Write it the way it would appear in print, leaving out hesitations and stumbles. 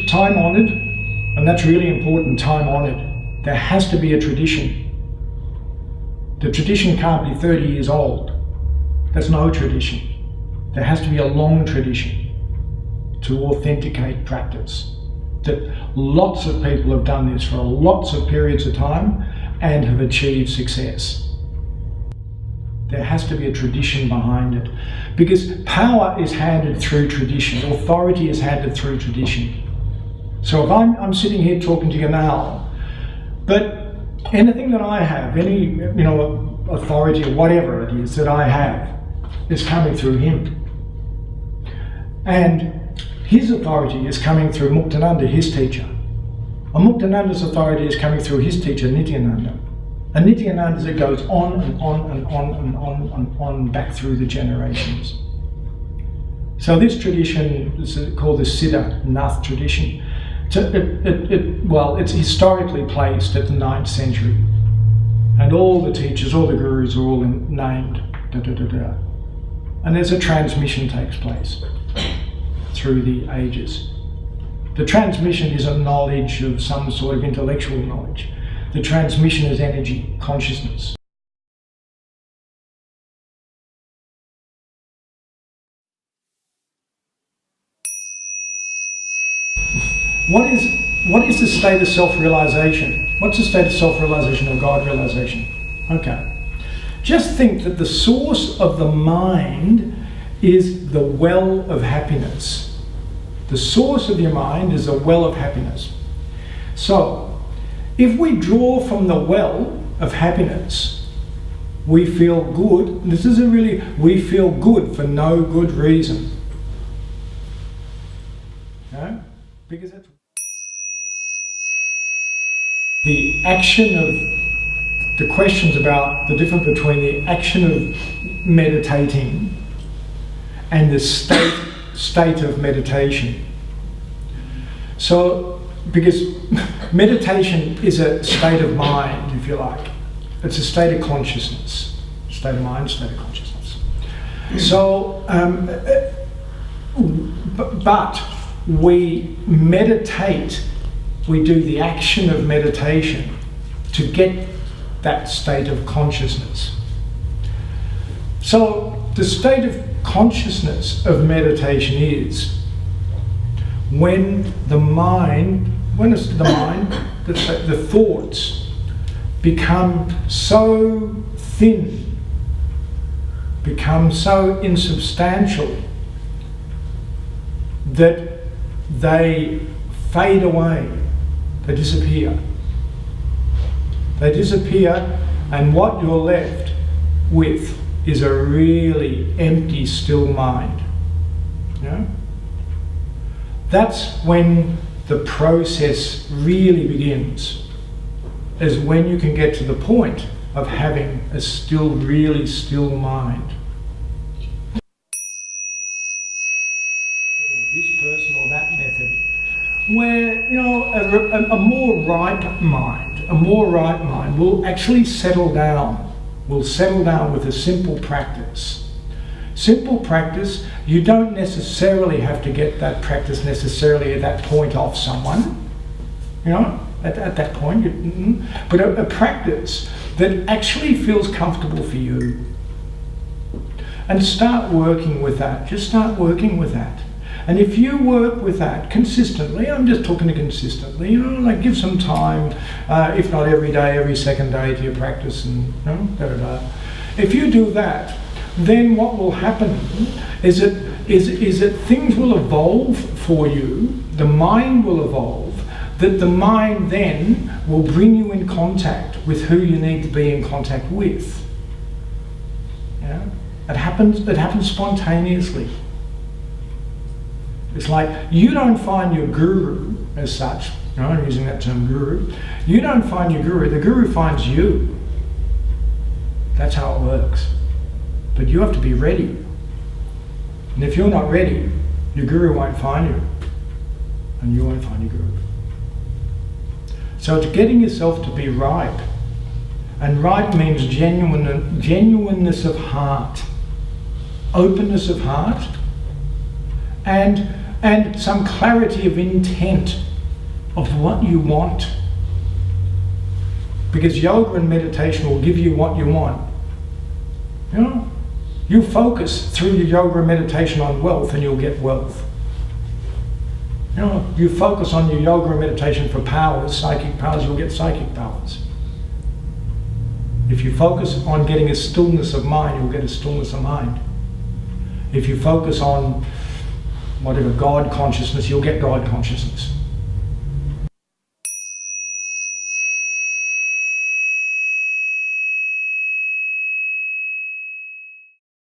time-honoured, and that's really important, time-honoured. There has to be a tradition. The tradition can't be 30 years old. That's no tradition. There has to be a long tradition to authenticate practice. That lots of people have done this for lots of periods of time and have achieved success. There has to be a tradition behind it, because power is handed through tradition, authority is handed through tradition. So if I'm sitting here talking to you now, but anything that I have, any authority or whatever it is that I have, is coming through him. And his authority is coming through Muktananda, his teacher. And Muktananda's authority is coming through his teacher, Nityananda. And Nityananda, it goes on and on and on and on and on back through the generations. So this tradition is called the Siddha Nath tradition. It's historically placed at the 9th century. And all the teachers, all the gurus are all named. And there's a transmission takes place through the ages. The transmission isn't knowledge of some sort of intellectual knowledge. The transmission is energy, consciousness. What is the state of self-realization? What's the state of self-realization or God realization? Okay. Just think that the source of the mind is the well of happiness. The source of your mind is the well of happiness. So, if we draw from the well of happiness, we feel good. We feel good for no good reason. Okay? Because that's the action of, the questions about the difference between the action of meditating and the state of meditation. So, because meditation is a state of mind, if you like. It's a state of consciousness. State of mind, state of consciousness. So, but we meditate, we do the action of meditation to get that state of consciousness. So, the state of consciousness of meditation is when the thoughts become so thin, become so insubstantial that they fade away, they disappear. They disappear, and what you're left with is a really empty, still mind. Yeah? That's when the process really begins, is when you can get to the point of having a still, really still mind. This person or that method, where a more right mind will actually settle down. Will settle down with a simple practice. Simple practice, you don't necessarily have to get that practice necessarily at that point off someone, at that point, but a practice that actually feels comfortable for you. And start working with that, just start working with that. And if you work with that consistently, I'm just talking consistently, give some time, if not every day, every second day to your practice and, If you do that, then what will happen is that things will evolve for you, the mind will evolve, that the mind then will bring you in contact with who you need to be in contact with. Yeah? It happens spontaneously. It's like you don't find your guru as such, I'm using that term guru. You don't find your guru, the guru finds you. That's how it works. But you have to be ready. And if you're not ready, your guru won't find you. And you won't find your guru. So it's getting yourself to be ripe. And ripe means genuineness of heart. Openness of heart. And and some clarity of intent of what you want. Because yoga and meditation will give you what you want. You know, you focus through your yoga and meditation on wealth and you'll get wealth. You know, you focus on your yoga and meditation for powers, psychic powers, you'll get psychic powers. If you focus on getting a stillness of mind, you'll get a stillness of mind. If you focus on whatever God consciousness, you'll get God consciousness.